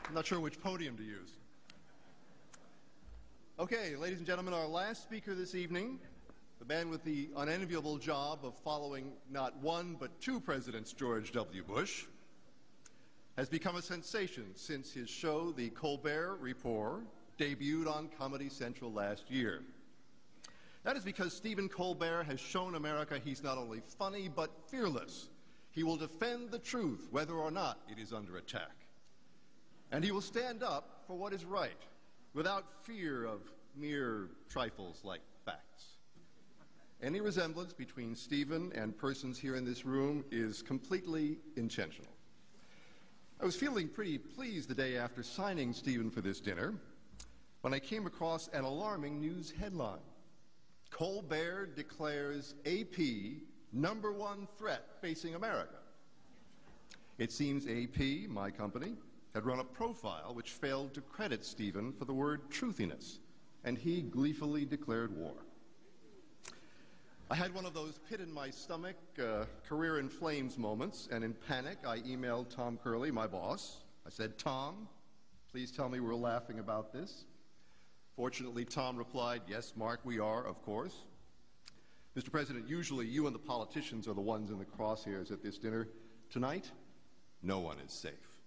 I'm not sure which podium to use. Okay, ladies and gentlemen, our last speaker this evening, the man with the unenviable job of following not one but two Presidents George W. Bush, has become a sensation since his show, The Colbert Report, debuted on Comedy Central last year. That is because Stephen Colbert has shown America he's not only funny but fearless. He will defend the truth whether or not it is under attack. And he will stand up for what is right without fear of mere trifles like facts. Any resemblance between Stephen and persons here in this room is completely intentional. I was feeling pretty pleased the day after signing Stephen for this dinner when I came across an alarming news headline. Colbert declares AP #1 threat facing America. It seems AP, my company, had run a profile which failed to credit Stephen for the word truthiness, and he gleefully declared war. I had one of those pit-in-my-stomach, career in flames moments, and in panic I emailed Tom Curley, my boss. I said, "Tom, please tell me we're laughing about this." Fortunately, Tom replied, "Yes, Mark, we are, of course." Mr. President, usually you and the politicians are the ones in the crosshairs at this dinner. Tonight, no one is safe.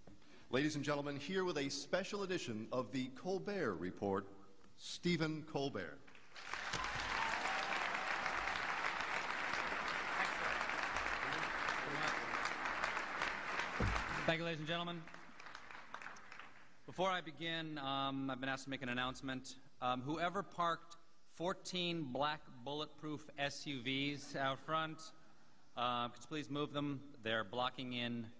Ladies and gentlemen, here with a special edition of the Colbert Report, Stephen Colbert. Thank you, ladies and gentlemen. Before I begin, I've been asked to make an announcement. Whoever parked 14 black bulletproof SUVs out front, could you please move them? They're blocking in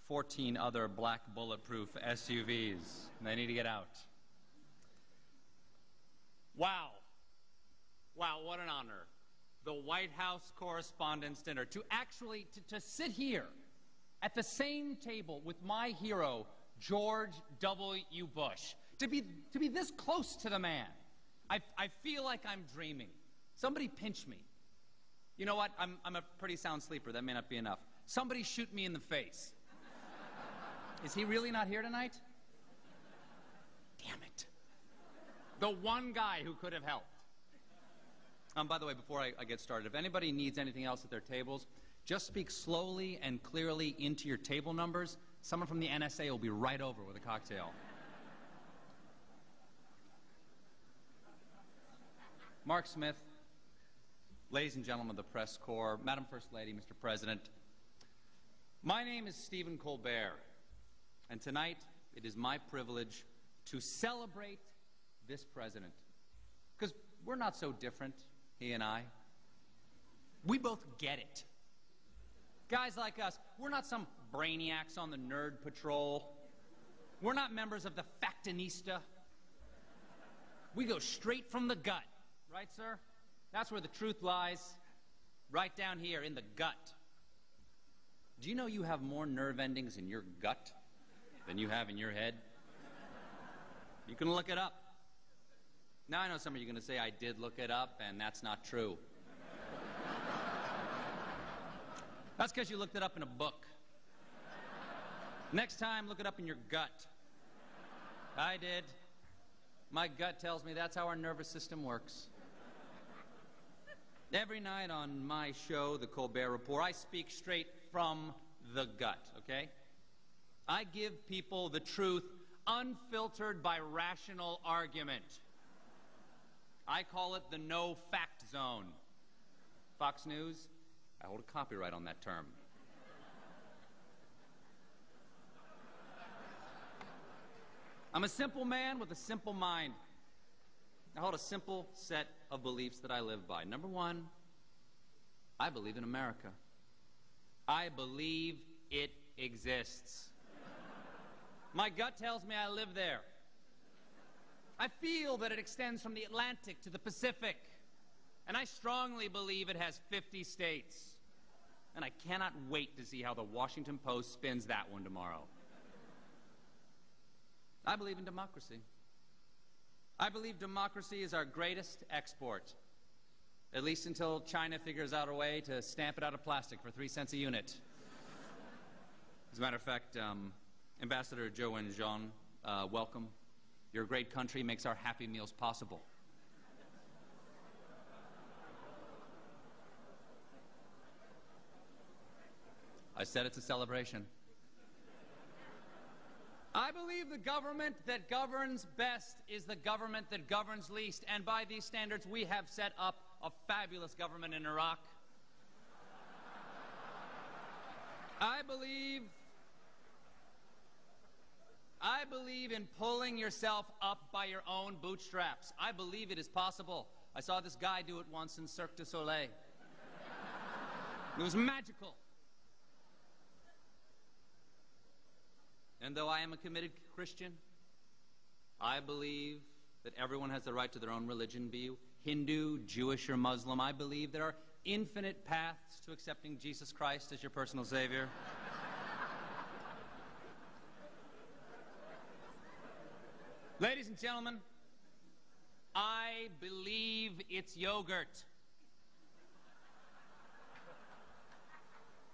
14 other black bulletproof SUVs. They need to get out. Wow. Wow, what an honor. The White House Correspondent's dinner. To sit here at the same table with my hero, George W. Bush. To be this close to the man. I feel like I'm dreaming. Somebody pinch me. You know what? I'm a pretty sound sleeper. That may not be enough. Somebody shoot me in the face. Is he really not here tonight? Damn it. The one guy who could have helped. By the way, before I get started, if anybody needs anything else at their tables, just speak slowly and clearly into your table numbers. Someone from the NSA will be right over with a cocktail. Mark Smith, ladies and gentlemen of the press corps, Madam First Lady, Mr. President, my name is Stephen Colbert, and tonight it is my privilege to celebrate this president. Because we're not so different, he and I. We both get it. Guys like us, we're not some brainiacs on the nerd patrol. We're not members of the Factinista. We go straight from the gut. Right, sir? That's where the truth lies. Right down here in the gut. Do you know you have more nerve endings in your gut than you have in your head? You can look it up. Now I know some of you are going to say I did look it up, and that's not true. That's because you looked it up in a book. Next time, look it up in your gut. I did. My gut tells me that's how our nervous system works. Every night on my show, The Colbert Report, I speak straight from the gut, okay? I give people the truth unfiltered by rational argument. I call it the no-fact zone. Fox News, I hold a copyright on that term. I'm a simple man with a simple mind. I hold a simple set of beliefs that I live by. Number one, I believe in America. I believe it exists. My gut tells me I live there. I feel that it extends from the Atlantic to the Pacific. And I strongly believe it has 50 states. And I cannot wait to see how the Washington Post spins that one tomorrow. I believe in democracy. I believe democracy is our greatest export, at least until China figures out a way to stamp it out of plastic for 3 cents a unit. As a matter of fact, Ambassador Zhou and Jean, welcome. Your great country makes our happy meals possible. I said it's a celebration. I believe the government that governs best is the government that governs least, and by these standards, we have set up a fabulous government in Iraq. I believe in pulling yourself up by your own bootstraps. I believe it is possible. I saw this guy do it once in Cirque du Soleil. It was magical. And though I am a committed Christian, I believe that everyone has the right to their own religion, be you Hindu, Jewish, or Muslim. I believe there are infinite paths to accepting Jesus Christ as your personal Savior. Ladies and gentlemen, I believe it's yogurt.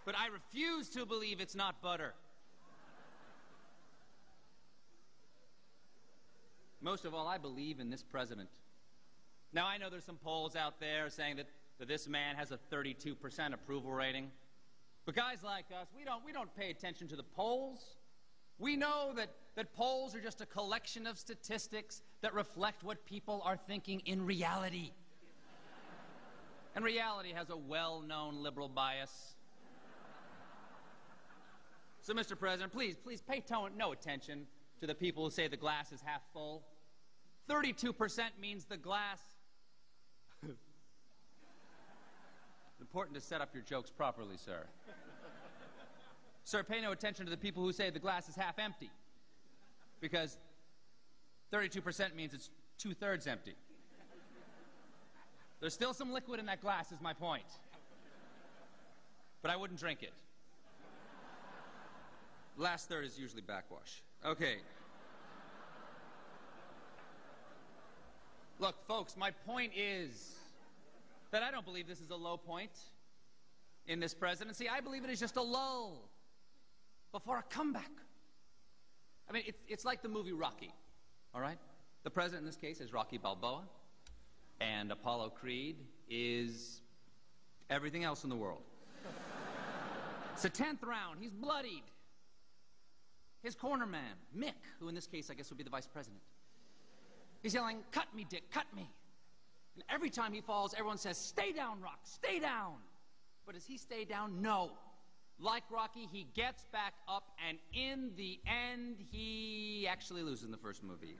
But I refuse to believe it's not butter. Most of all, I believe in this president. Now, I know there's some polls out there saying that this man has a 32% approval rating. But guys like us, we don't pay attention to the polls. We know that polls are just a collection of statistics that reflect what people are thinking in reality. And reality has a well-known liberal bias. So, Mr. President, please pay no attention to the people who say the glass is half full. 32% means the glass. It's important to set up your jokes properly, sir. Sir, pay no attention to the people who say the glass is half empty. Because 32% means it's 2/3 empty. There's still some liquid in that glass, is my point. But I wouldn't drink it. The last third is usually backwash. Okay. Look, folks, my point is that I don't believe this is a low point in this presidency. I believe it is just a lull before a comeback. I mean, it's like the movie Rocky, all right? The president in this case is Rocky Balboa, and Apollo Creed is everything else in the world. It's the 10th round. He's bloodied. His corner man, Mick, who in this case I guess would be the vice president, he's yelling, "Cut me, Dick, cut me." And every time he falls, everyone says, "Stay down, Rock, stay down." But does he stay down? No. Like Rocky, he gets back up, and in the end, he actually loses in the first movie.